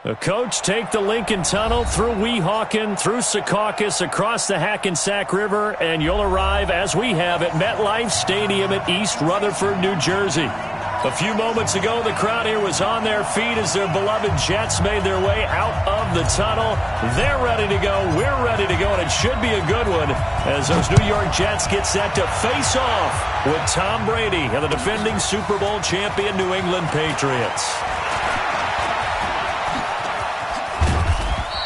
The coach take the Lincoln Tunnel through Weehawken, through Secaucus, across the Hackensack River, and you'll arrive, as we have, at MetLife Stadium at East Rutherford, New Jersey. A few moments ago, the crowd here was on their feet as their beloved Jets made their way out of the tunnel. They're ready to go. We're ready to go, and it should be a good one as those New York Jets get set to face off with Tom Brady and the defending Super Bowl champion New England Patriots.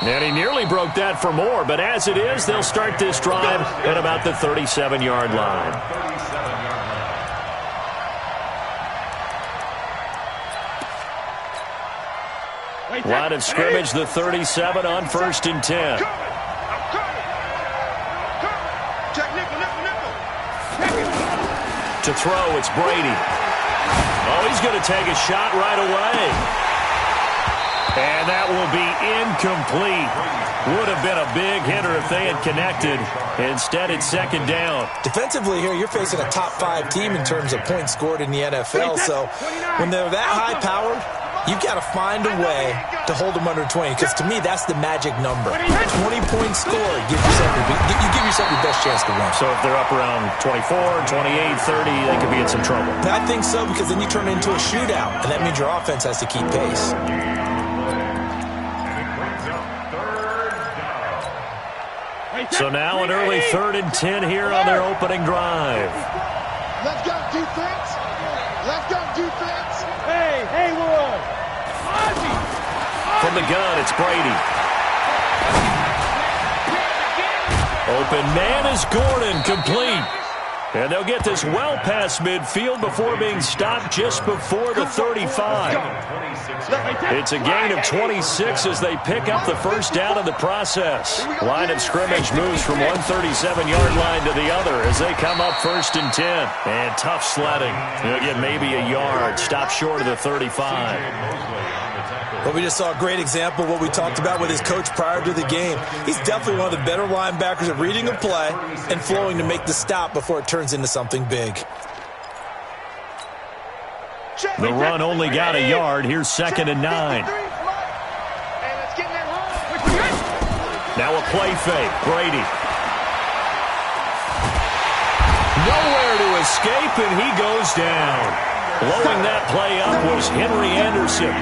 And he nearly broke that for more, but as it is, they'll start this drive at about the 37-yard line. Line of scrimmage, the 37 on 1st and 10. To throw, it's Brady. Oh, he's going to take a shot right away. And that will be incomplete. Would have been a big hitter if they had connected. Instead, it's 2nd down. Defensively here, you're facing a top-5 team in terms of points scored in the NFL. So when they're that high-powered, you've got to find a way to hold them under 20. Because to me, that's the magic number. 20-point score, you give yourself your best chance to win. So if they're up around 24, 28, 30, they could be in some trouble. I think so, because then you turn it into a shootout, and that means your offense has to keep pace. So now an early 3rd and 10 here on their opening drive. Let's go, defense. Let's go, defense. Hey, Will. From the gun, it's Brady. Open man is Gordon, complete. And they'll get this well past midfield before being stopped just before the 35. It's a gain of 26 as they pick up the first down in the process. Line of scrimmage moves from one 37-yard line to the other as they come up 1st and 10. And tough sledding. They'll get maybe a yard, stop short of the 35. Well, we just saw a great example of what we talked about with his coach prior to the game. He's definitely one of the better linebackers at reading a play and flowing to make the stop before it turns into something big. The run only got a yard. Here's 2nd and 9. Now a play fake. Brady. Nowhere to escape, and he goes down. Blowing that play up was Henry Anderson.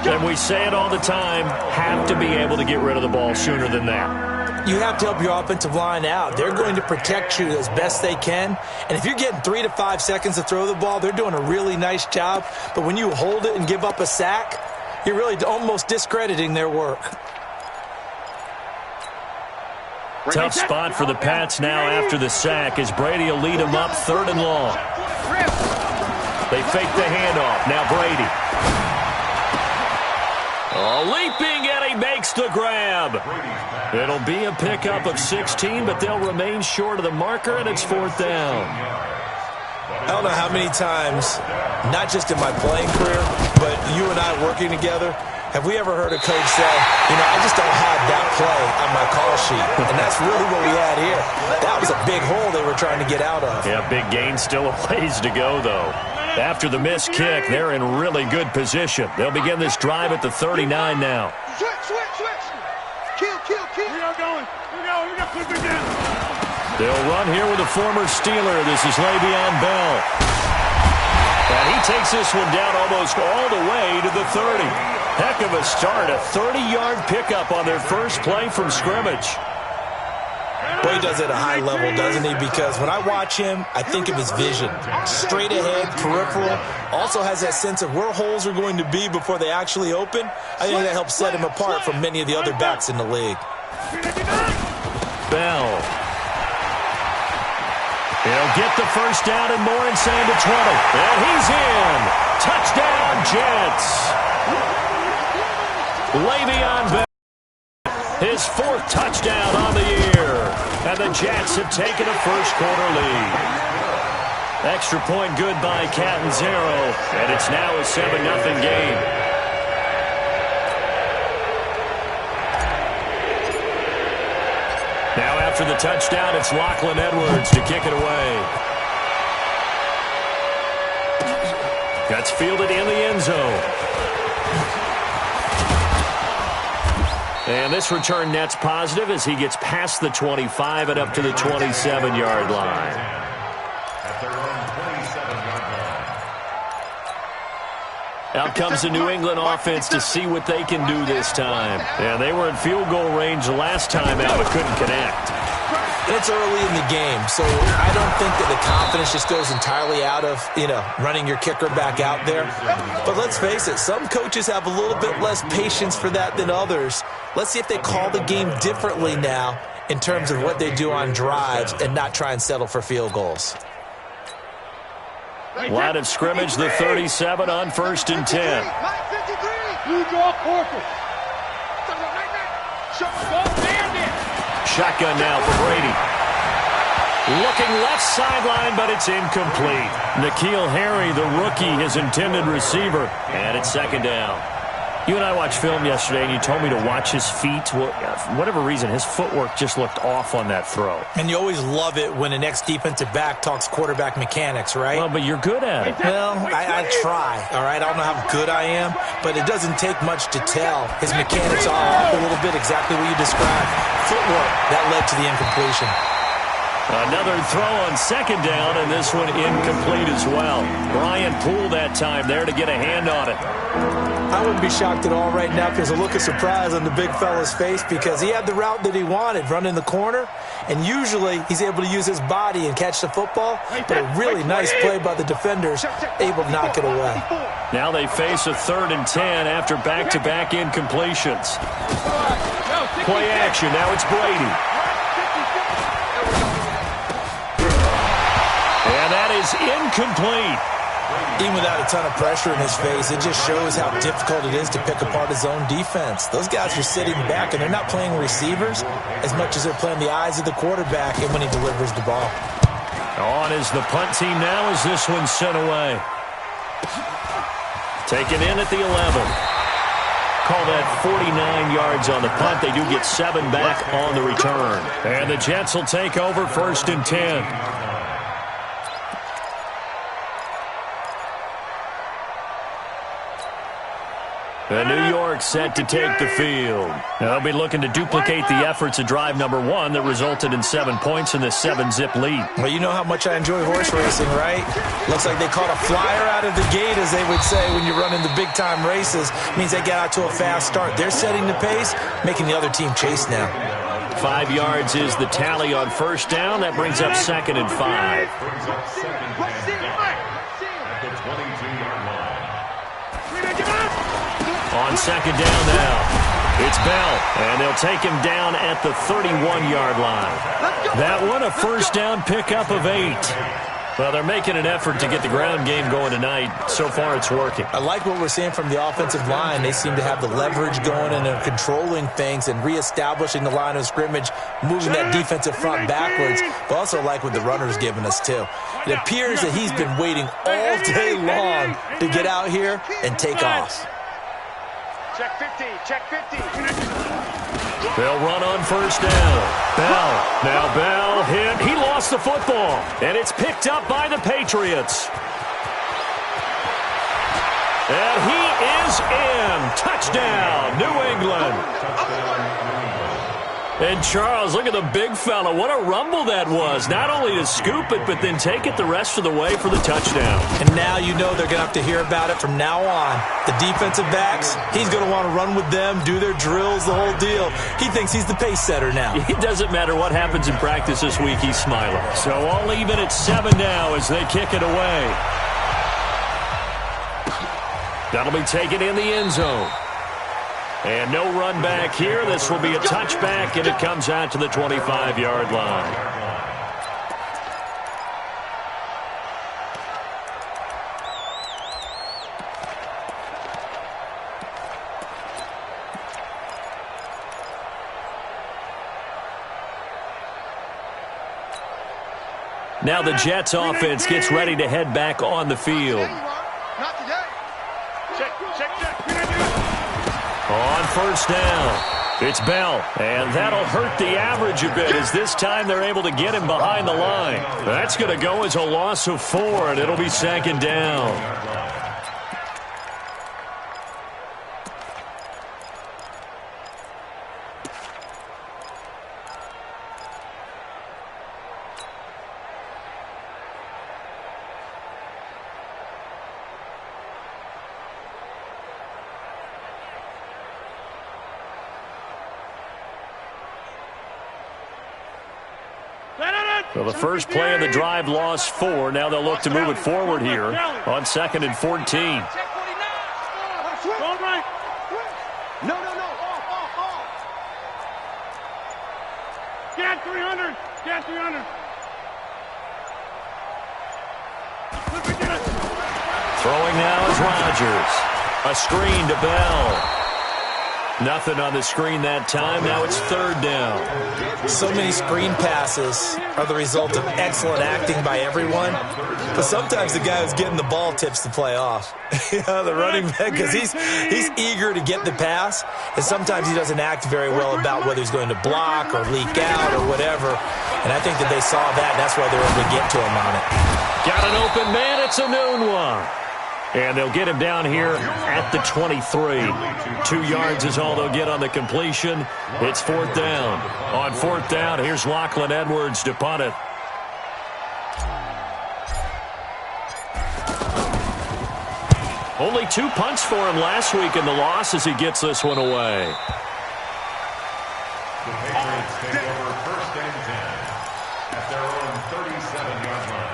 And we say it all the time, have to be able to get rid of the ball sooner than that. You have to help your offensive line out. They're going to protect you as best they can. And if you're getting 3 to 5 seconds to throw the ball, they're doing a really nice job. But when you hold it and give up a sack, you're really almost discrediting their work. Tough spot for the Pats now after the sack as Brady will lead them up 3rd and long. They fake the handoff. Now Brady. Leaping, and he makes the grab. It'll be a pickup of 16, but they'll remain short of the marker, and it's 4th down. I don't know how many times, not just in my playing career, but you and I working together, have we ever heard a coach say, I just don't have that play on my call sheet. And that's really what we had here. That was a big hole they were trying to get out of. Yeah, big gain, still a ways to go, though. After the missed kick, they're in really good position. They'll begin this drive at the 39 now. Switch. Kill. We are going. We got Clifford down. They'll run here with a former Steeler. This is Le'Veon Bell. And he takes this one down almost all the way to the 30. Heck of a start. A 30-yard pickup on their first play from scrimmage. Well, he does it at a high level, doesn't he? Because when I watch him, I think of his vision. Straight ahead, peripheral. Also has that sense of where holes are going to be before they actually open. I think that helps set him apart from many of the other backs in the league. Bell. He'll get the first down and more inside the 20. And he's in. Touchdown, Jets. Le'Veon Bell. His 4th touchdown on the year. And the Jets have taken a first-quarter lead. Extra point good by Catanzaro. And it's now a 7-0 game. Now after the touchdown, it's Lachlan Edwards to kick it away. That's fielded in the end zone. And this return net's positive as he gets past the 25 and up to the 27-yard line. Out comes the New England offense to see what they can do this time. And they were in field goal range last time out but couldn't connect. It's early in the game, so I don't think that the confidence just goes entirely out of, running your kicker back out there. But let's face it, some coaches have a little bit less patience for that than others. Let's see if they call the game differently now in terms of what they do on drives and not try and settle for field goals. Line of scrimmage, the 37 on 1st and 10. Blue draw corporate. Shotgun now for Brady. Looking left sideline, but it's incomplete. N'Keal Harry, the rookie, his intended receiver. And it's 2nd down. You and I watched film yesterday, and you told me to watch his feet. Well, for whatever reason, his footwork just looked off on that throw. And you always love it when an ex-defensive back talks quarterback mechanics, right? Well, but you're good at it. Well, I try, all right? I don't know how good I am, but it doesn't take much to tell. His mechanics are off a little bit, exactly what you described. Footwork, that led to the incompletion. Another throw on 2nd down, and this one incomplete as well. Brian Poole that time there to get a hand on it. I wouldn't be shocked at all right now if there's a look of surprise on the big fella's face because he had the route that he wanted, running the corner, and usually he's able to use his body and catch the football, but a really nice play by the defenders, able to knock it away. Now they face a 3rd and 10 after back-to-back incompletions. Play action, now it's Brady. And that is incomplete. Even without a ton of pressure in his face, it just shows how difficult it is to pick apart his own defense. Those guys are sitting back, and they're not playing receivers as much as they're playing the eyes of the quarterback and when he delivers the ball. On is the punt team now as this one's sent away. Taken in at the 11. Call that 49 yards on the punt. They do get 7 back on the return. And the Jets will take over 1st and 10. And New York set to take the field. They'll be looking to duplicate the efforts of drive number 1 that resulted in 7 points in the 7-zip lead. Well, you know how much I enjoy horse racing, right? Looks like they caught a flyer out of the gate, as they would say, when you're running the big-time races. Means they get out to a fast start. They're setting the pace, making the other team chase now. 5 yards is the tally on 1st down. That brings up 2nd and 5. On 2nd down now, it's Bell, and they'll take him down at the 31-yard line. That one, a 1st down pickup of 8. Well, they're making an effort to get the ground game going tonight. So far, it's working. I like what we're seeing from the offensive line. They seem to have the leverage going, and they're controlling things and reestablishing the line of scrimmage, moving that defensive front backwards. But also like what the runner's giving us, too. It appears that he's been waiting all day long to get out here and take off. Check 50, check 50. They'll run on 1st down. Bell. Now Bell hit. He lost the football. And it's picked up by the Patriots. And he is in. Touchdown, New England. And Charles, look at the big fella. What a rumble that was. Not only to scoop it, but then take it the rest of the way for the touchdown. And now you know they're going to have to hear about it from now on. The defensive backs, he's going to want to run with them, do their drills, the whole deal. He thinks he's the pace setter now. It doesn't matter what happens in practice this week, he's smiling. So all even at 7 now as they kick it away. That'll be taken in the end zone. And no run back here. This will be a touchback, and it comes out to the 25-yard line. Now the Jets offense gets ready to head back on the field. Not today. On 1st down, it's Bell, and that'll hurt the average a bit as this time they're able to get him behind the line. That's going to go as a loss of 4, and it'll be 2nd down. Well, the first play of the drive lost 4. Now they'll look to move it forward here on 2nd and 14. No. Off. Get 300. Get 300. Throwing now is Rodgers. A screen to Bell. Nothing on the screen that time. Now it's 3rd down. So many screen passes are the result of excellent acting by everyone. But sometimes the guy who's getting the ball tips the play off. The running back, because he's eager to get the pass. And sometimes he doesn't act very well about whether he's going to block or leak out or whatever. And I think that they saw that, and that's why they were able to get to him on it. Got an open man. It's a noon one. And they'll get him down here at the 23. 2 yards is all they'll get on the completion. It's 4th down. On 4th down, here's Lachlan Edwards to punt it. Only 2 punts for him last week in the loss as he gets this one away. The Patriots take over 1st and 10 at their own 37-yard line.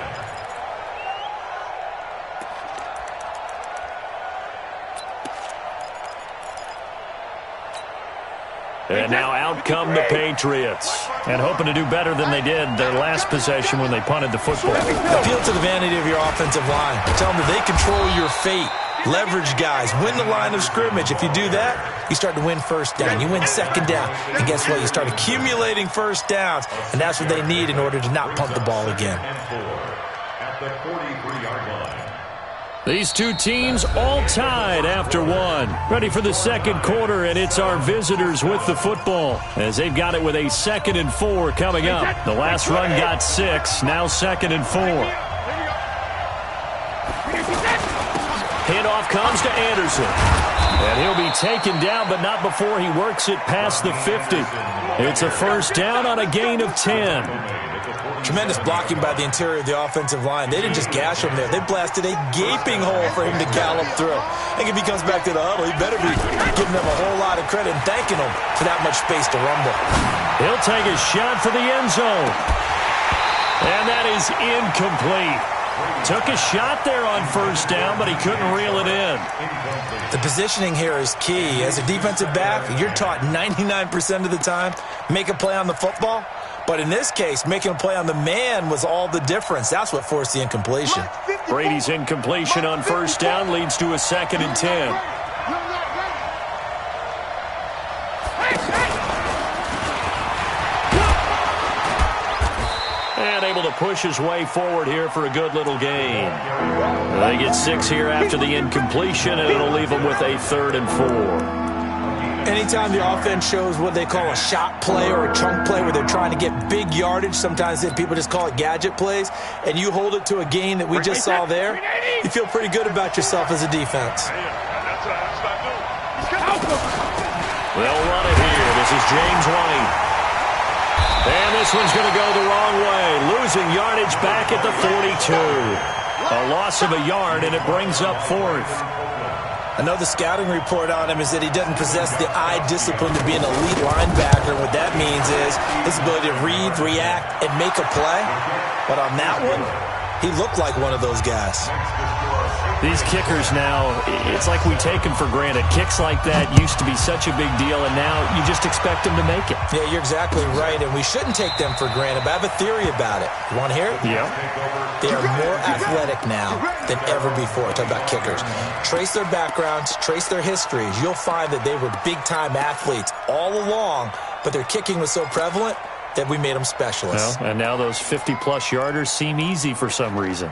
And now out come the Patriots. And hoping to do better than they did their last possession when they punted the football. Appeal to the vanity of your offensive line. Tell them that they control your fate. Leverage guys. Win the line of scrimmage. If you do that, you start to win 1st down. You win 2nd down. And guess what? You start accumulating 1st downs. And that's what they need in order to not punt the ball again. At the 43-yard line. These 2 teams all tied after 1. Ready for the 2nd quarter, and it's our visitors with the football as they've got it with a 2nd and 4 coming up. The last run got 6, now 2nd and 4. Handoff comes to Anderson. And he'll be taken down, but not before he works it past the 50. It's a 1st down on a gain of 10. Tremendous blocking by the interior of the offensive line. They didn't just gash him there. They blasted a gaping hole for him to gallop through. I think if he comes back to the huddle, he better be giving them a whole lot of credit and thanking them for that much space to rumble. He'll take a shot for the end zone. And that is incomplete. Took a shot there on 1st down, but he couldn't reel it in. The positioning here is key. As a defensive back, you're taught 99% of the time, make a play on the football. But in this case, making a play on the man was all the difference. That's what forced the incompletion. Brady's incompletion on 1st down leads to a 2nd and 10. And able to push his way forward here for a good little gain. They get 6 here after the incompletion, and it'll leave them with a 3rd and 4. Anytime the offense shows what they call a shot play or a chunk play where they're trying to get big yardage, sometimes people just call it gadget plays, and you hold it to a gain that we just saw there, you feel pretty good about yourself as a defense. They'll run it here. This is James White. And this one's going to go the wrong way. Losing yardage back at the 42. A loss of a yard, and it brings up 4th. I know the scouting report on him is that he doesn't possess the eye discipline to be an elite linebacker. What that means is his ability to read, react, and make a play. But on that one, he looked like one of those guys. These kickers now, it's like we take them for granted. Kicks like that used to be such a big deal, and now you just expect them to make it. Yeah, you're exactly right, and we shouldn't take them for granted, but I have a theory about it. You want to hear it? Yeah. They are more athletic now than ever before. Talk about kickers. Trace their backgrounds, trace their histories. You'll find that they were big-time athletes all along, but their kicking was so prevalent that we made them specialists. Well, and now those 50-plus yarders seem easy for some reason.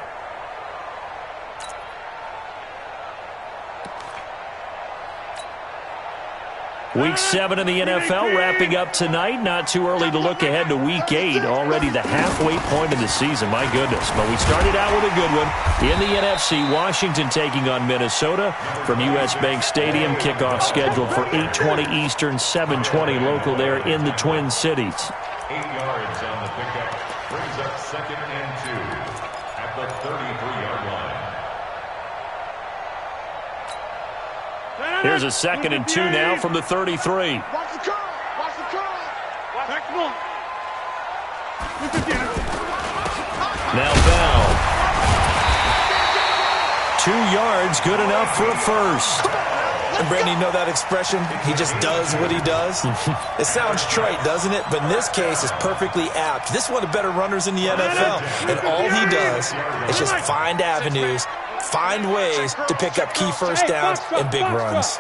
Week 7 in the NFL wrapping up tonight. Not too early to look ahead to Week 8. Already the halfway point of the season. My goodness. But we started out with a good one. In the NFC, Washington taking on Minnesota from U.S. Bank Stadium. Kickoff scheduled for 8:20 Eastern, 7:20 local there in the Twin Cities. 8 yards on the pickup. Brings up 2nd and 2 at the 33-yard line. Here's a 2nd and 2 now from the 33. Watch the curl. Watch the curl. Back the ball. Now Bell. 2 yards, good enough for a first. And Brandon, you know that expression? He just does what he does. It sounds trite, doesn't it? But in this case, it's perfectly apt. This is one of the better runners in the NFL. And all he does is just find avenues, find ways to pick up key first downs and big runs.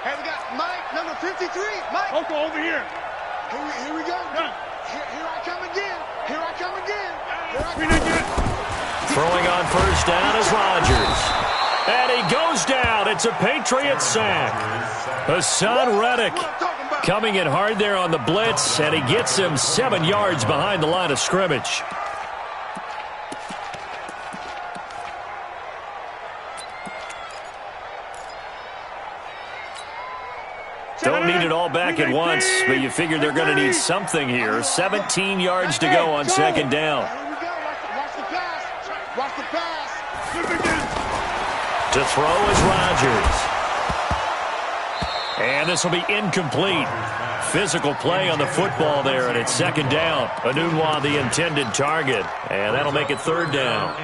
Hey, we got Mike, number 53. Mike. Uncle, over here. Here we go. Here I come again. Here I come again. Here I come again. Throwing on first down is Rodgers. And he goes down. It's a Patriot sack. Hassan Reddick coming in hard there on the blitz, and he gets him 7 yards behind the line of scrimmage. Don't need it all back at once, but you figure they're going to need something here. 17 yards to go on second down. Watch the pass. Watch the pass. To throw is Rodgers. And this will be incomplete. Physical play on the football there, and it's second down. Anunwa, the intended target, and that'll make it third down.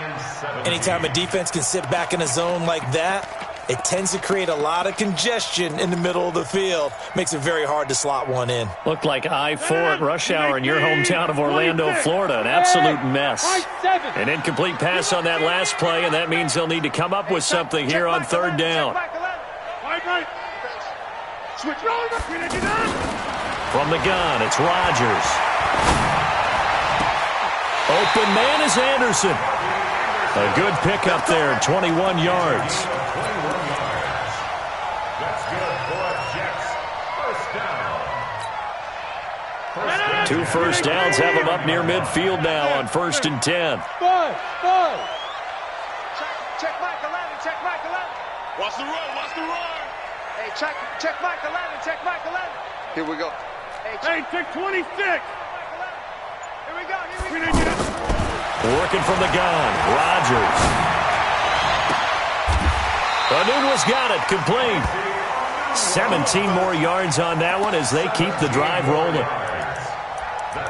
Anytime a defense can sit back in a zone like that, it tends to create a lot of congestion in the middle of the field. Makes it very hard to slot one in. Looked like I-4 at rush hour in your hometown of Orlando, Florida. An absolute mess. An incomplete pass on that last play, and that means they'll need to come up with something here on third down. From the gun, it's Rodgers. Open man is Anderson. A good pickup there, 21 yards. That's good for Jets. First down. 2 first downs have them up near midfield now on 1st and 10. Check Mike 11. Check Mike 11. Watch the run. Watch the run. Hey, check Mike 11. Check Mike 11. Here we go. Hey, check 26. Here we go. Here we go. Working from the gun, Rodgers. Anunwa's got it, complete. 17 more yards on that one as they keep the drive rolling.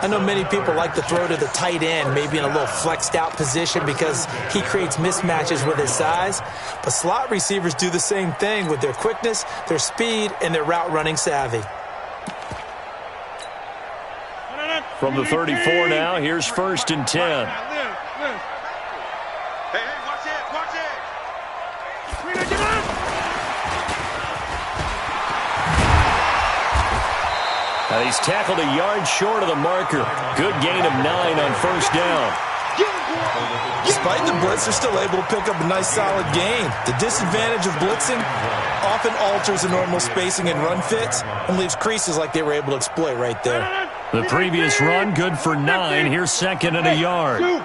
I know many people like to throw to the tight end, maybe in a little flexed out position because he creates mismatches with his size. But slot receivers do the same thing with their quickness, their speed, and their route running savvy. From the 34 now, here's 1st and 10. Hey, watch it. Watch it. Now he's tackled a yard short of the marker. Good gain of 9 on first down. Despite the blitz, they're still able to pick up a nice solid gain. The disadvantage of blitzing often alters the normal spacing and run fits and leaves creases like they were able to exploit right there. The previous run, good for 9. Here's 2nd and a yard. Hey,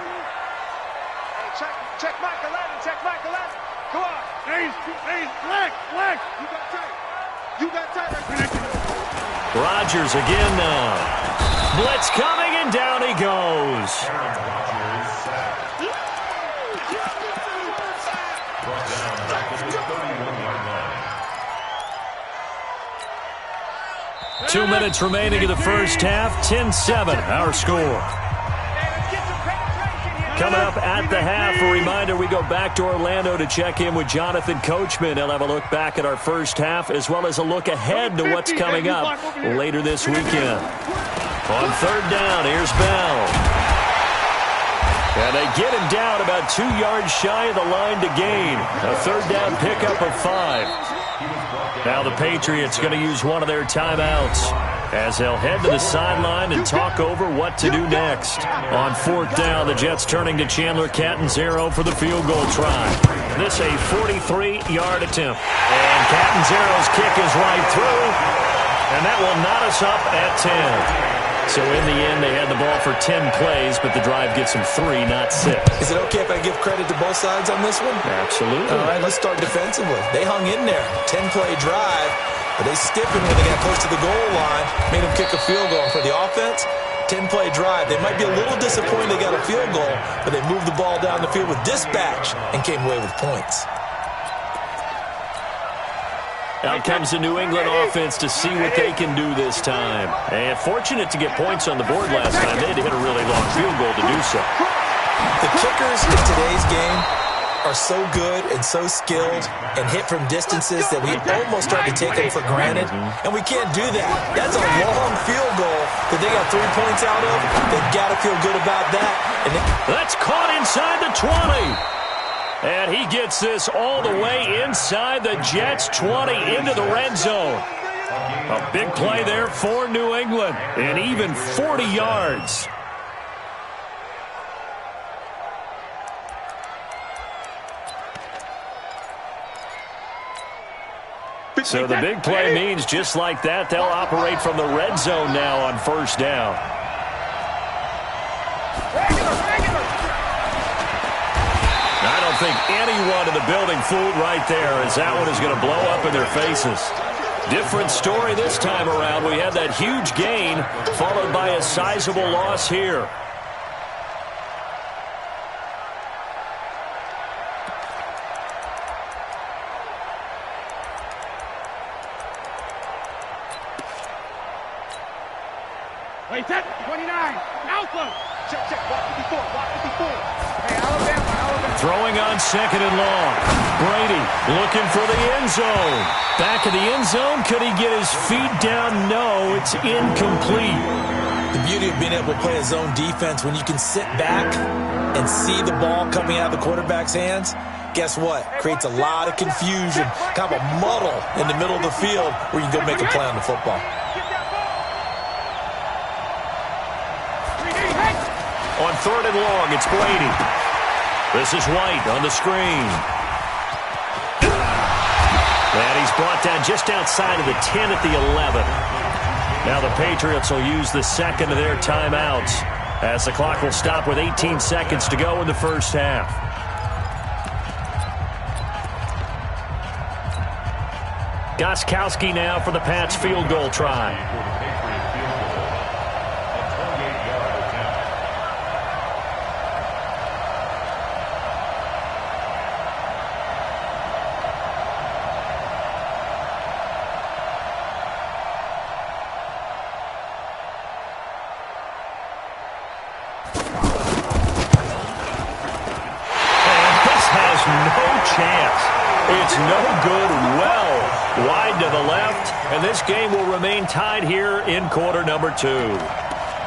check Mike 11. Check Mike 11. Come on. Hey, flex. You got time. Rodgers again now. Blitz coming, and down he goes. Two minutes remaining in the first half. 10-7, our score. Coming up at the half, a reminder, we go back to Orlando to check in with Jonathan Coachman. He'll have a look back at our first half as well as a look ahead to what's coming up later this weekend. On third down, here's Bell. And they get him down about 2 yards shy of the line to gain. A third down pickup of 5. Now the Patriots going to use one of their timeouts as they'll head to the sideline and talk over what to do next. On fourth down, the Jets turning to Chandler Catanzaro for the field goal try. This a 43-yard attempt. And Catanzaro's kick is right through. And that will knot us up at 10. So in the end, they had the ball for 10 plays, but the drive gets them 3, not 6. Is it okay if I give credit to both sides on this one? Absolutely. All right, let's start defensively. They hung in there. 10-play drive, but they stiffened when they got close to the goal line, made them kick a field goal. And for the offense, 10-play drive. They might be a little disappointed they got a field goal, but they moved the ball down the field with dispatch and came away with points. Out comes the New England offense to see what they can do this time. And fortunate to get points on the board last time. They had to hit a really long field goal to do so. The kickers in today's game are so good and so skilled and hit from distances that we almost start to take them for granted, and we can't do that. That's a long field goal that they got 3 points out of. They've got to feel good about that. That's caught inside the 20. And he gets this all the way inside the Jets' 20 into the red zone. A big play there for New England, and even 40 yards. So the big play means just like that, they'll operate from the red zone now on first down. I don't think anyone in the building fooled right there, as that one is going to blow up in their faces. Different story this time around. We had that huge gain followed by a sizable loss here. Wait, set, 29, Alpha. Check, block 54. Hey, Alabama. Throwing on second and long. Brady looking for the end zone. Back of the end zone. Could he get his feet down? No, it's incomplete. The beauty of being able to play a zone defense, when you can sit back and see the ball coming out of the quarterback's hands, guess what? Creates a lot of confusion, kind of a muddle in the middle of the field where you can go make a play on the football. On third and long, it's Brady. This is White on the screen. And he's brought down just outside of the 10 at the 11. Now the Patriots will use the second of their timeouts as the clock will stop with 18 seconds to go in the first half. Gostkowski now for the Pats field goal try. It's no good, well wide to the left, and this game will remain tied here in quarter number 2.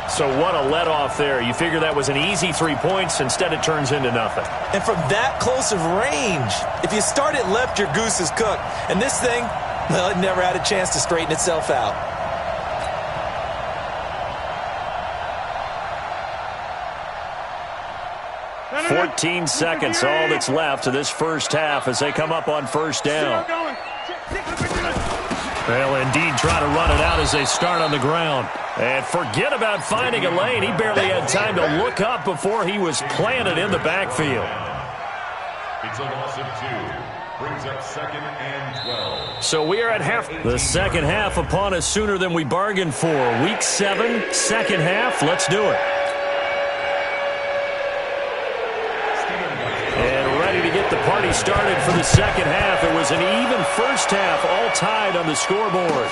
So what a let-off there. You figure that was an easy 3 points. Instead, it turns into nothing. And from that close of range, if you start it left, your goose is cooked. And this thing, well, it never had a chance to straighten itself out. $14 seconds, all that's left of this first half as they come up on first down. They'll indeed try to run it out as they start on the ground. And forget about finding a lane. He barely had time to look up before he was planted in the backfield. It's a loss of 2. Brings up second and 12. So we are at half. The second half upon us sooner than we bargained for. Week 7, second half. Let's do it. To get the party started for the second half. It was an even first half, all tied on the scoreboard.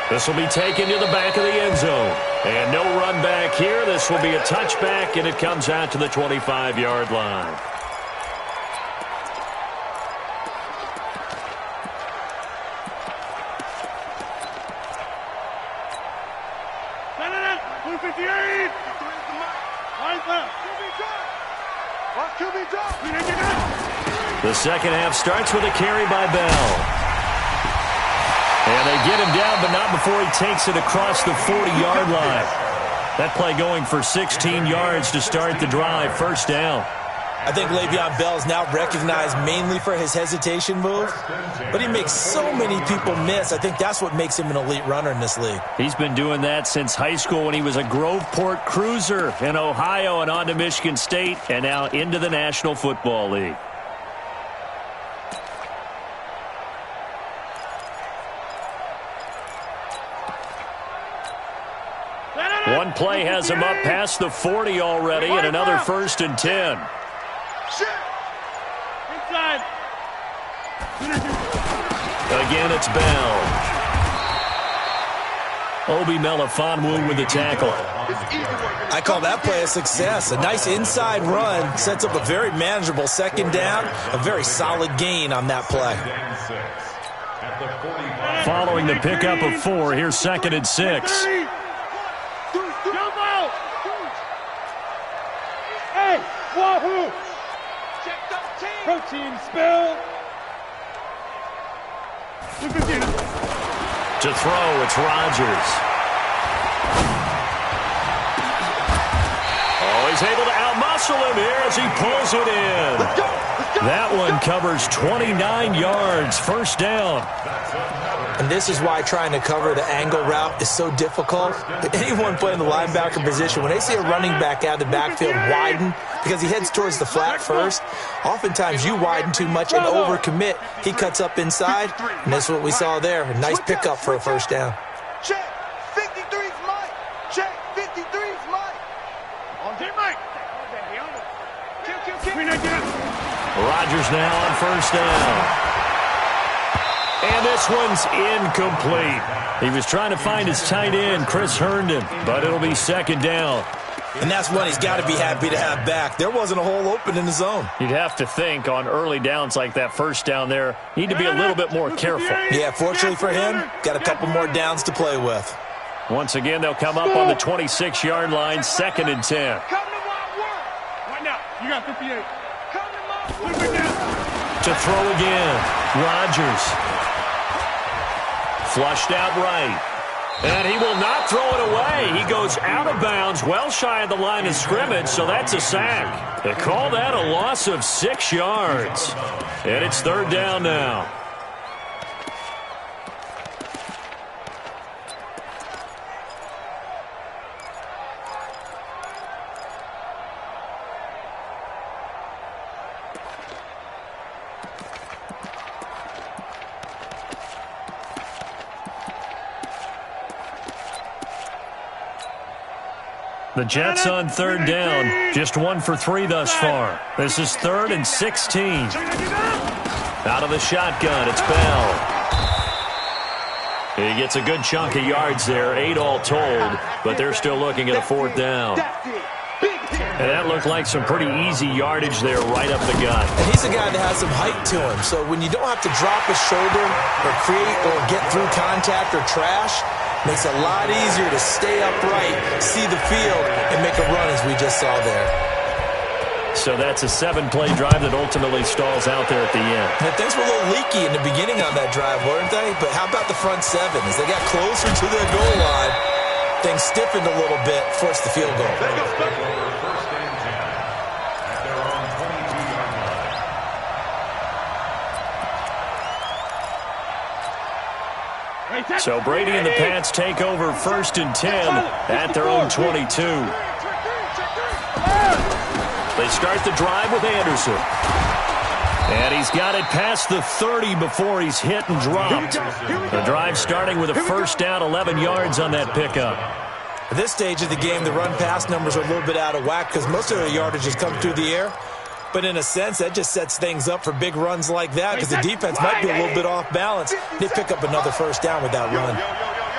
This will be taken to the back of the end zone. And no run back here. This will be a touchback, and it comes out to the 25-yard line. The second half starts with a carry by Bell. And they get him down, but not before he takes it across the 40-yard line. That play going for 16 yards to start the drive, first down. I think Le'Veon Bell is now recognized mainly for his hesitation move, but he makes so many people miss. I think that's what makes him an elite runner in this league. He's been doing that since high school when he was a Groveport Cruiser in Ohio and on to Michigan State and now into the National Football League. One play has him up past the 40 already, and another first and 10. Inside. Again, it's Bell. Obi Melifonwu with the tackle. I call that play a success. A nice inside run sets up a very manageable second down, a very solid gain on that play. Following the pickup of 4, here's 2nd and 6. Hey, wahoo! Protein spill. To throw, it's Rodgers. Oh, he's able to outmuscle him here as he pulls it in. Let's go. That one covers 29 yards, first down. And this is why trying to cover the angle route is so difficult. Anyone playing the linebacker position, when they see a running back out of the backfield widen, because he heads towards the flat first, oftentimes you widen too much and overcommit. He cuts up inside, and that's what we saw there. A nice pickup for a first down. Check. 53's Mike. Check. 53's Mike. On team Mike. Rodgers now on first down. And this one's incomplete. He was trying to find his tight end, Chris Herndon, but it'll be second down. And that's one he's got to be happy to have back. There wasn't a hole open in the zone. You'd have to think on early downs like that first down there, need to be a little bit more careful. Yeah, fortunately for him, got a couple more downs to play with. Once again, they'll come up on the 26-yard line, 2nd and 10. Come to my work. Right now. You got 58. Come to my work. To throw again, Rodgers. Flushed out right. And he will not throw it away. He goes out of bounds, well shy of the line of scrimmage, so that's a sack. They call that a loss of 6 yards. And it's third down now. The Jets on third down, just 1 for 3 thus far. This is 3rd and 16. Out of the shotgun, it's Bell. He gets a good chunk of yards there, 8 all told, but they're still looking at a 4th down. And that looked like some pretty easy yardage there right up the gut. And he's a guy that has some height to him, so when you don't have to drop his shoulder or create or get through contact or trash, makes it a lot easier to stay upright, see the field, and make a run as we just saw there. So that's a 7-play drive that ultimately stalls out there at the end. And things were a little leaky in the beginning on that drive, weren't they? But how about the front 7? As they got closer to the goal line, things stiffened a little bit, forced the field goal. So Brady and the Pats take over 1st and 10 at their own 22. They start the drive with Anderson. And he's got it past the 30 before he's hit and dropped. The drive starting with a first down, 11 yards on that pickup. At this stage of the game, the run-pass numbers are a little bit out of whack because most of their yardage has come through the air. But in a sense, that just sets things up for big runs like that because the defense might be a little bit off balance. They pick up another first down with that run.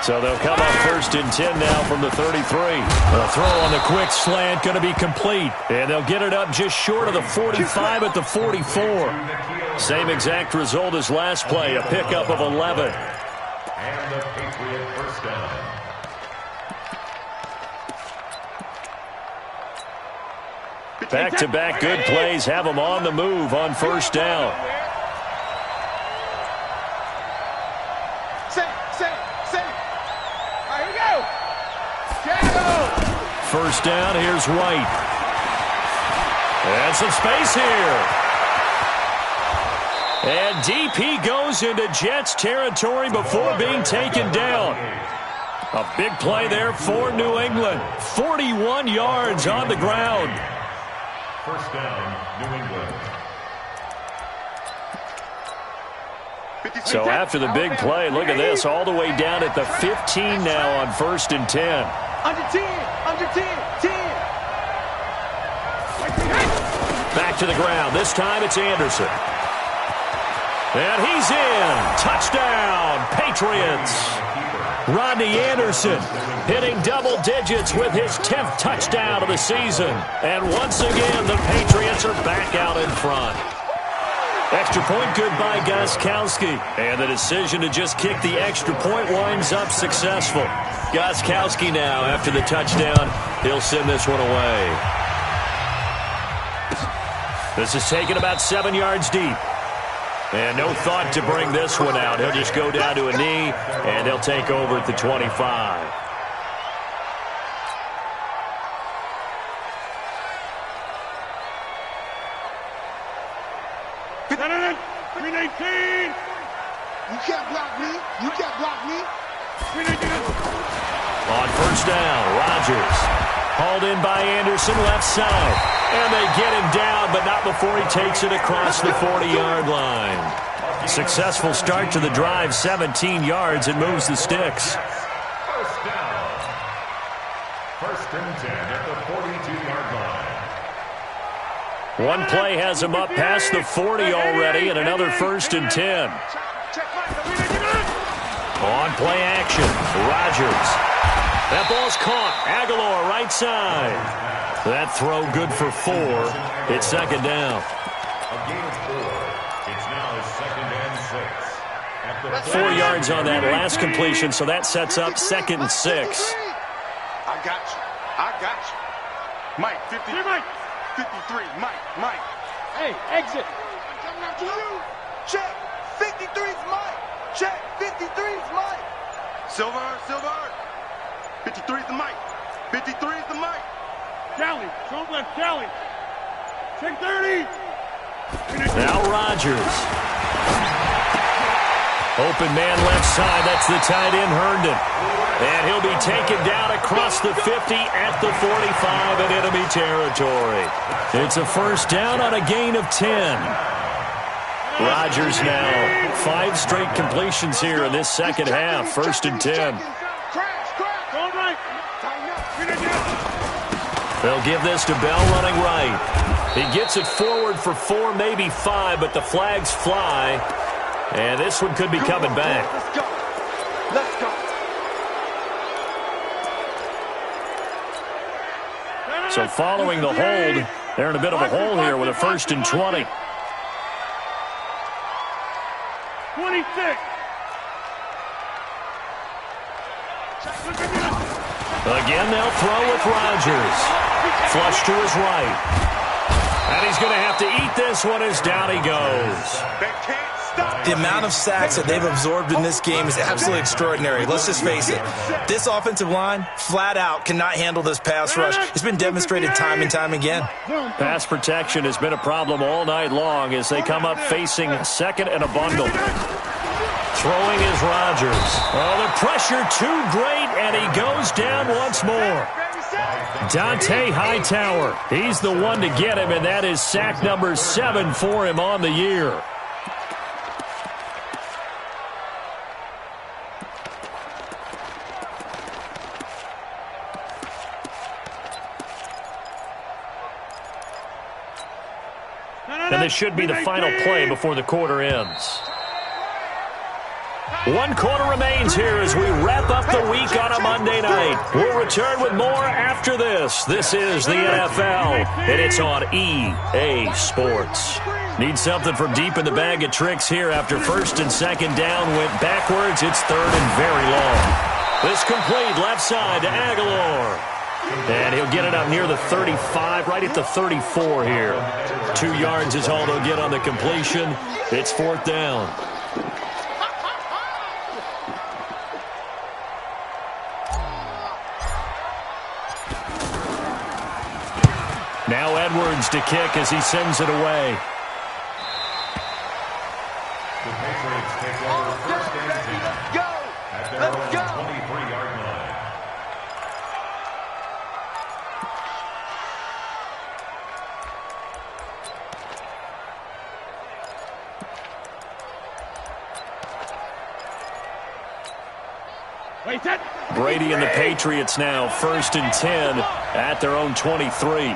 So they'll come up 1st and 10 now from the 33. The throw on the quick slant going to be complete. And they'll get it up just short of the 45 at the 44. Same exact result as last play, a pickup of 11. And the Patriot first down. Back-to-back good plays have them on the move on first down. All right, here we go. First down, here's White. And some space here. And DP goes into Jets territory before being taken down. A big play there for New England. 41 yards on the ground. First down, New England. So after the big play, look at this, all the way down at the 15 now on 1st and 10. Under 10, 10. Back to the ground. This time it's Anderson. And he's in. Touchdown, Patriots. Rodney Anderson hitting double digits with his 10th touchdown of the season. And once again, the Patriots are back out in front. Extra point good by Gostkowski. And the decision to just kick the extra point winds up successful. Gostkowski now, after the touchdown, he'll send this one away. This is taken about 7 yards deep. And no thought to bring this one out. He'll just go down to a knee, and he'll take over at the 25. You can't block me. You can't block me. On first down, Rodgers. Hauled in by Anderson, left side. And they get him down, but not before he takes it across the 40-yard line. Successful start to the drive, 17 yards, and moves the sticks. First down. First and 10 at the 42-yard line. One play has him up past the 40 already, and another first and 10. On play action, Rodgers. That ball's caught. Aguilar right side. That throw good for 4. It's second down. A gain of 4. It's now 2nd and 6. 4 yards on that last completion, so that sets up 2nd and 6. I got you. I got you. Mike, 53. Mike. Hey, exit. Coming up to you. Check. 53's Mike. Check. 53's Mike. Silver. 53's the Mike. 53's the Mike. Cali. Trump left Cali. 630. Now Rodgers. Open man left side. That's the tight end, Herndon. And he'll be taken down across the 50 at the 45 in enemy territory. It's a first down on a gain of 10. Rodgers now 5 straight completions here in this second half. First and 10. They'll give this to Bell running right. He gets it forward for 4, maybe 5, but the flags fly. And this one could be coming back. Let's go. So following the hold, they're in a bit of a hole here with a first and 20. 26. Again, they'll throw with Rodgers. Flush to his right. And he's going to have to eat this one as down he goes. The amount of sacks that they've absorbed in this game is absolutely extraordinary. Let's just face it. This offensive line, flat out, cannot handle this pass rush. It's been demonstrated time and time again. Pass protection has been a problem all night long as they come up facing second and a bundle. Throwing is Rodgers. Oh, the pressure too great, and he goes down once more. Dante Hightower, he's the one to get him, and that is sack number 7 for him on the year. And this should be the final play before the quarter ends. 1 quarter remains here as we wrap up the week on a Monday night. We'll return with more after this. This is the NFL, and it's on EA Sports. Need something from deep in the bag of tricks here after first and second down went backwards. It's third and very long. This complete left side to Aguilar. And he'll get it up near the 35, right at the 34 here. 2 yards is all they'll get on the completion. It's 4th down. Now Edwards to kick as he sends it away. The Patriots take over first and 10 at their own 23-yard line. Brady and the Patriots now first and 10 at their own 23.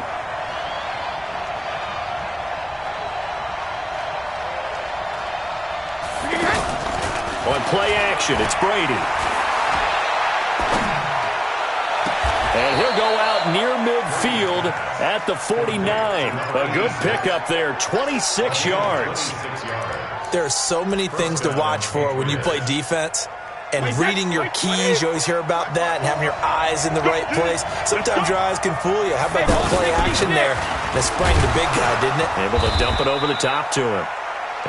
On play action, it's Brady. And he'll go out near midfield at the 49. A good pickup there, 26 yards. There are so many things to watch for when you play defense. And reading your keys, you always hear about that, and having your eyes in the right place. Sometimes your eyes can fool you. How about that play action there? That sprang the big guy, didn't it? Able to dump it over the top to him.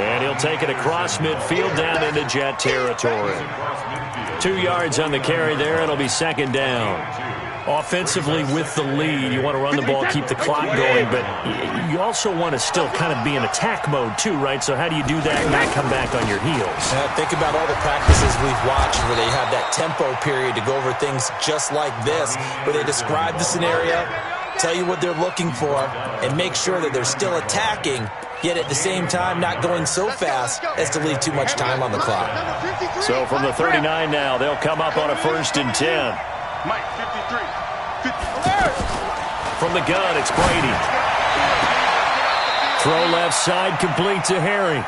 And he'll take it across midfield down into Jet territory. 2 yards on the carry there. It'll be second down. Offensively with the lead, you want to run the ball, keep the clock going, but you also want to still kind of be in attack mode too, right? So how do you do that and not come back on your heels? Think about all the practices we've watched where they have that tempo period to go over things just like this, where they describe the scenario, tell you what they're looking for, and make sure that they're still attacking, yet at the same time not going so fast as to leave too much time on the clock. So from the 39 now, they'll come up on a 1st and 10. Mike, 53. From the gun, it's Brady. Throw left side, complete to Harry.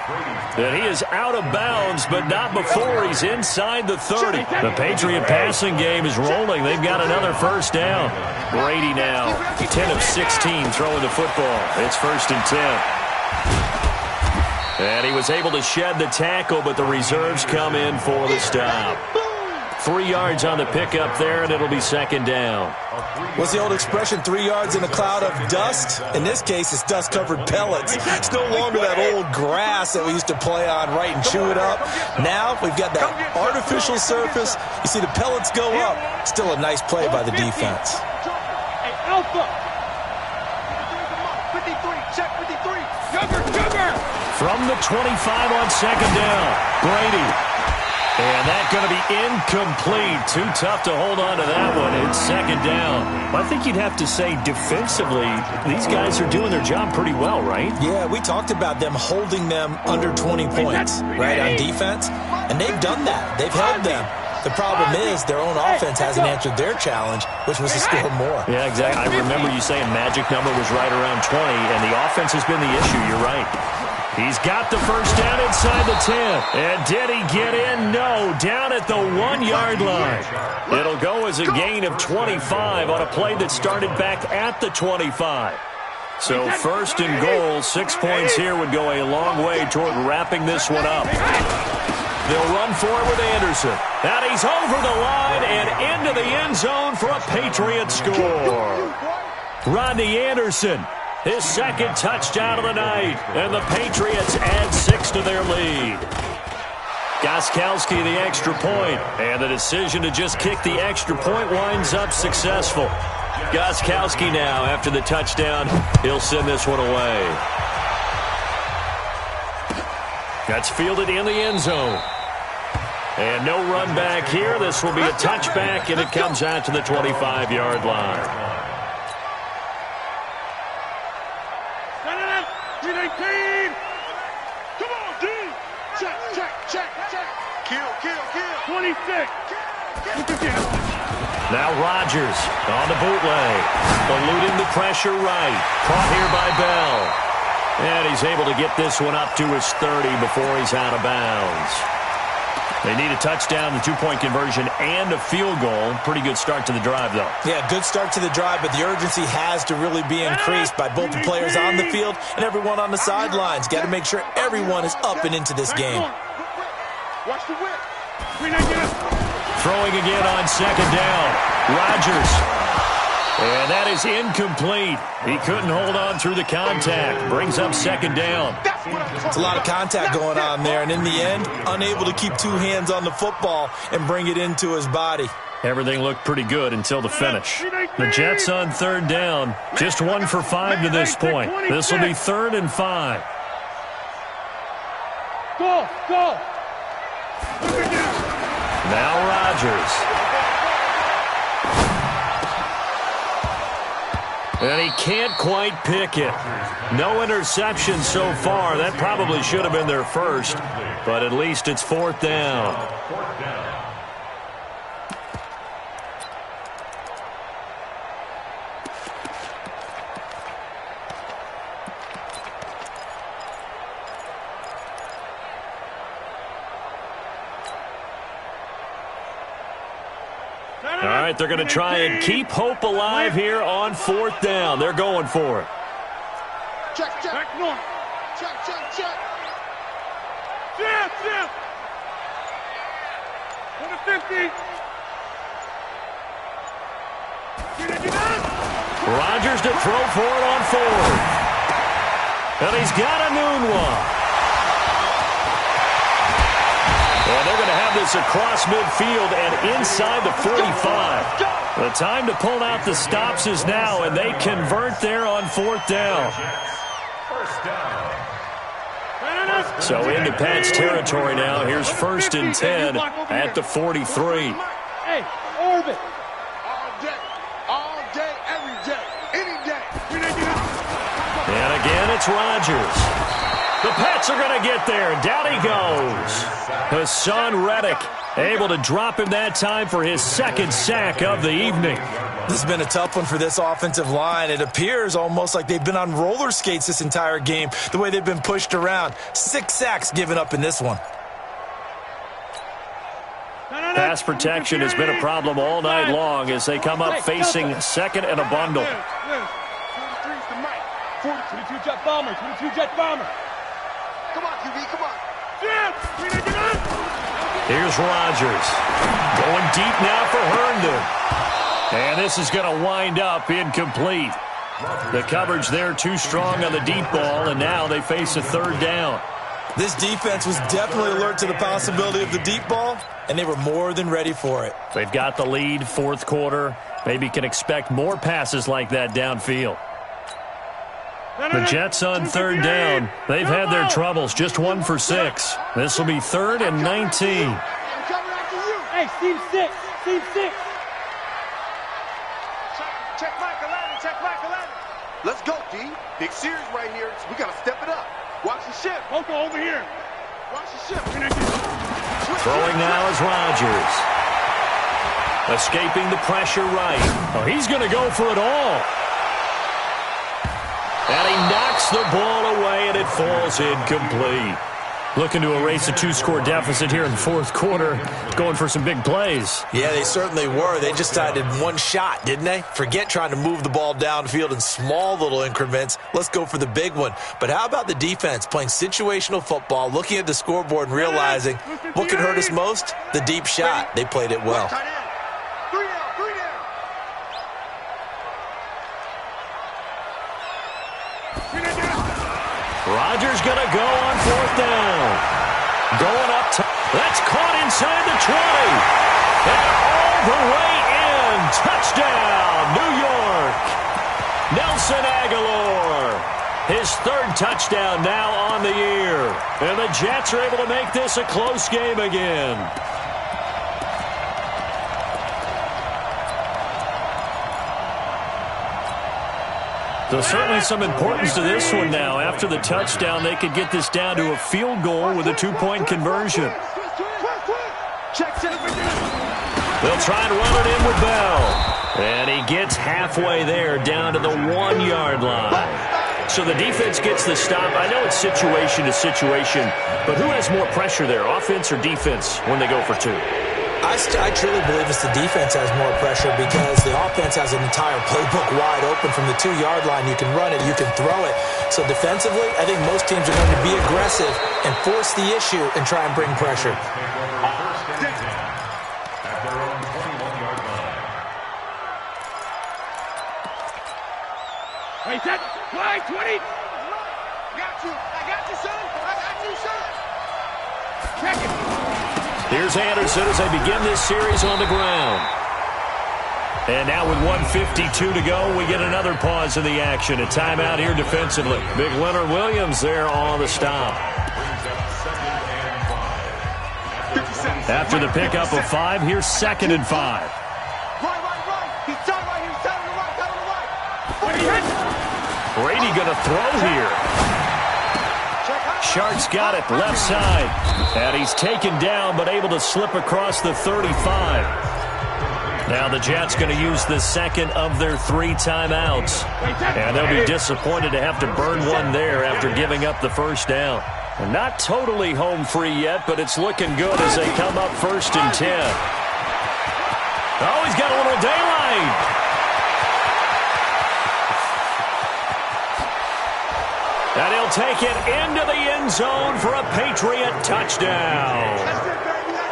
And he is out of bounds, but not before he's inside the 30. The Patriot passing game is rolling. They've got another first down. Brady now, 10 of 16 throwing the football. It's 1st and 10. And he was able to shed the tackle, but the reserves come in for the stop. 3 yards on the pickup there, and it'll be second down. What's the old expression, 3 yards in a cloud of dust? In this case, it's dust-covered pellets. It's no longer that old grass that we used to play on, right, and chew it up. Now we've got that artificial surface. You see the pellets go up. Still a nice play by the defense. Hey, Alpha. 53, check 53. Younger. From the 25 on second down, Brady. And that's going to be incomplete. Too tough to hold on to that one. It's second down. I think you'd have to say defensively, these guys are doing their job pretty well, right? Yeah, we talked about them holding them under 20 points, right, on defense. And they've done that. They've held them. The problem is their own offense hasn't answered their challenge, which was to score more. Yeah, exactly. I remember you saying magic number was right around 20, and the offense has been the issue. You're right. He's got the first down inside the 10. And did he get in? No, down at the 1 yard line. It'll go as a gain of 25 on a play that started back at the 25. So first and goal, 6 points here would go a long way toward wrapping this one up. They'll run for it with Anderson. And he's over the line and into the end zone for a Patriot score. Rodney Anderson, his second touchdown of the night, and the Patriots add 6 to their lead. Gostkowski the extra point, and the decision to just kick the extra point winds up successful. Gostkowski now, after the touchdown, he'll send this one away. That's fielded in the end zone. And no run back here. This will be a touchback, and it comes out to the 25-yard line. Come on, D. Check. Kill. 26. Now Rodgers on the bootleg. Eluding the pressure right. Caught here by Bell. And he's able to get this one up to his 30 before he's out of bounds. They need a touchdown, the two-point conversion, and a field goal. Pretty good start to the drive, though. Yeah, good start to the drive, but the urgency has to really be increased by both the players on the field and everyone on the sidelines. Got to make sure everyone is up and into this game. Watch the whip. Throwing again on second down. Rodgers. And that is incomplete. He couldn't hold on through the contact. Brings up second down. It's a lot of contact going on there, and in the end, unable to keep two hands on the football and bring it into his body. Everything looked pretty good until the finish. The Jets on third down. Just 1 for 5 to this point. This will be 3rd and 5. Go. Now Rodgers. And he can't quite pick it. No interception so far. That probably should have been their first, but at least it's 4th down. All right, they're going to try and keep hope alive here on 4th down. They're going for it. Check, check. Back north. Check, check, check. Check, check. 150. Rodgers to throw for it on 4th. And he's got a noon one. And they're going to have this across midfield and inside the 45. The time to pull out the stops is now, and they convert there on 4th down. So into Pat's territory now. Here's 1st and 10 at the 43. Hey, orbit. All day, every day, any day. And again, it's Rodgers. The Pats are going to get there. Down he goes. Hassan Reddick able to drop him that time for his 2nd sack of the evening. This has been a tough one for this offensive line. It appears almost like they've been on roller skates this entire game, the way they've been pushed around. 6 sacks given up in this one. Pass protection has been a problem all night long as they come up facing 2nd and a bundle. 22 jet bomber, 22 jet bomber. Come on, QB, come on. Here's Rodgers. Going deep now for Herndon. And this is going to wind up incomplete. The coverage there too strong on the deep ball, and now they face a 3rd down. This defense was definitely alert to the possibility of the deep ball, and they were more than ready for it. They've got the lead, 4th quarter. Maybe can expect more passes like that downfield. The Jets on 3rd down. They've had their troubles, just 1 for 6. This will be 3rd and 19. Hey, team 6, team 6. Check back 11, check back 11. Let's go, D. Big series right here. We got to step it up. Watch the ship. Coco over here. Watch the ship. Throwing now is Rodgers. Escaping the pressure right. Oh, he's going to go for it all. And he knocks the ball away, and it falls incomplete. Looking to erase a 2-score deficit here in the 4th quarter. Going for some big plays. Yeah, they certainly were. They just decided one shot, didn't they? Forget trying to move the ball downfield in small little increments. Let's go for the big one. But how about the defense playing situational football, looking at the scoreboard and realizing what could hurt us most? The deep shot. They played it well. Rodgers going to go on 4th down. Going up top. That's caught inside the 20. And all the way in. Touchdown, New York. Nelson Aguilar. His 3rd touchdown now on the year. And the Jets are able to make this a close game again. So certainly some importance to this one now. After the touchdown, they could get this down to a field goal with a 2-point conversion. They'll try and run it in with Bell. And he gets halfway there down to the 1-yard line. So the defense gets the stop. I know it's situation to situation, but who has more pressure there, offense or defense, when they go for 2? I truly believe it's the defense has more pressure because the offense has an entire playbook wide open from the 2-yard line. You can run it, you can throw it. So defensively, I think most teams are going to be aggressive and force the issue and try and bring pressure. Wait, that fly 20. I got you, son. I got you, son. Check it. Here's Anderson as they begin this series on the ground. And now with 1:52 to go, we get another pause in the action. A timeout here defensively. Big Leonard Williams there on the stop. After the pickup of 5, here's 2nd and 5. Right. He's tied right here. He's tied on the right. Brady going to throw here. Shark's got it left side. And he's taken down but able to slip across the 35. Now the Jets going to use the 2nd of their 3 timeouts. And they'll be disappointed to have to burn one there after giving up the 1st down. And not totally home free yet, but it's looking good as they come up 1st and 10. Oh, he's got a little daylight. And he'll take it into the end zone for a Patriot touchdown.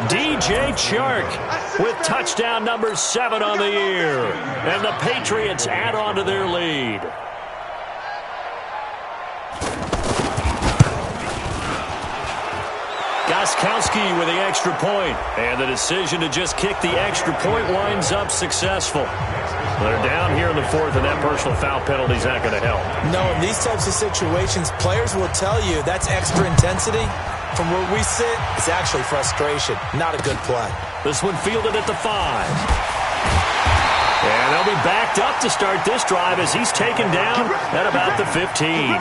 DJ Chark with touchdown number 7 on the year. And the Patriots add on to their lead. Gostkowski with the extra point. And the decision to just kick the extra point winds up successful. They're down here in the 4th, and that personal foul penalty is not going to help. No, in these types of situations, players will tell you that's extra intensity. From where we sit, it's actually frustration. Not a good play. This one fielded at the 5. And they'll be backed up to start this drive as he's taken down at about the 15.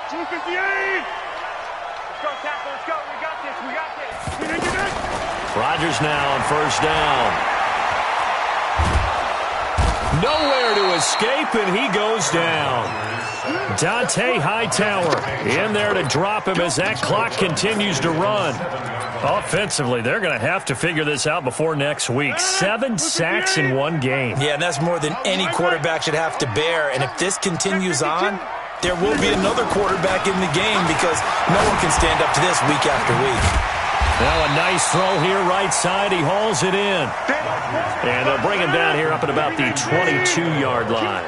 258. Let's go, Tapper. Let's go. We got this. We got this. Rodgers now on first down. Nowhere to escape, and he goes down. Dante Hightower in there to drop him as that clock continues to run. Offensively, they're going to have to figure this out before next week. 7 sacks in one game. Yeah, and that's more than any quarterback should have to bear. And if this continues on, there will be another quarterback in the game because no one can stand up to this week after week. Now a nice throw here right side. He hauls it in. And they'll bring him down here up at about the 22-yard line.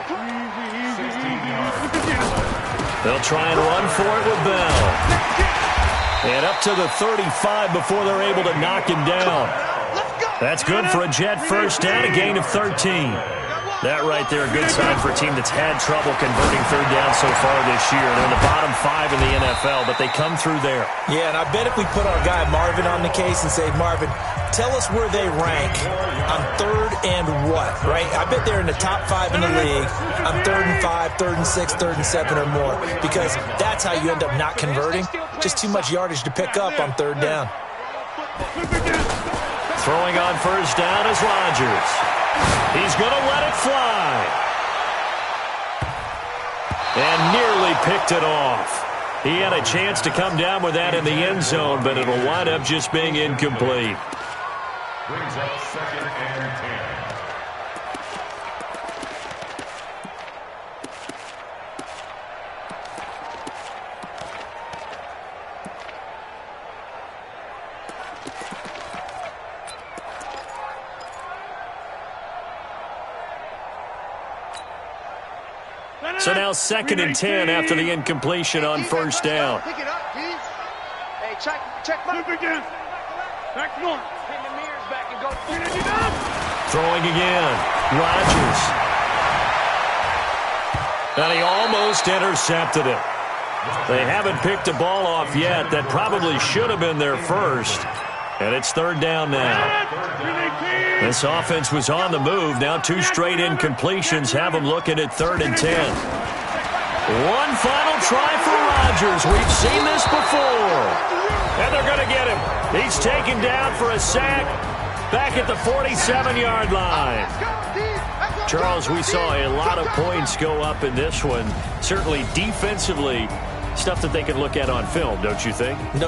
They'll try and run for it with Bell. And up to the 35 before they're able to knock him down. That's good for a Jet first down, a gain of 13. That right there, a good sign for a team that's had trouble converting third down so far this year. They're in the bottom 5 in the NFL, but they come through there. Yeah, and I bet if we put our guy Marvin on the case and say, Marvin, tell us where they rank on third and what, right? I bet they're in the top 5 in the league on 3rd and 5, 3rd and 6, 3rd and 7 or more, because that's how you end up not converting. Just too much yardage to pick up on third down. Throwing on first down is Rodgers. He's going to let it fly. And nearly picked it off. He had a chance to come down with that in the end zone, but it'll wind up just being incomplete. Brings up 2nd and 10. So now 2nd and 10 after the incompletion on first down. Pick it up, please. Hey, check my again. Back north. Pin the mirrors back and go. Throwing again. Rodgers. And he almost intercepted it. They haven't picked a ball off yet. That probably should have been their first. And it's third down now. This offense was on the move. Now 2 straight incompletions have them looking at 3rd and 10. One final try for Rodgers. We've seen this before. And they're going to get him. He's taken down for a sack back at the 47-yard line. Charles, we saw a lot of points go up in this one. Certainly defensively, stuff that they can look at on film, don't you think? No.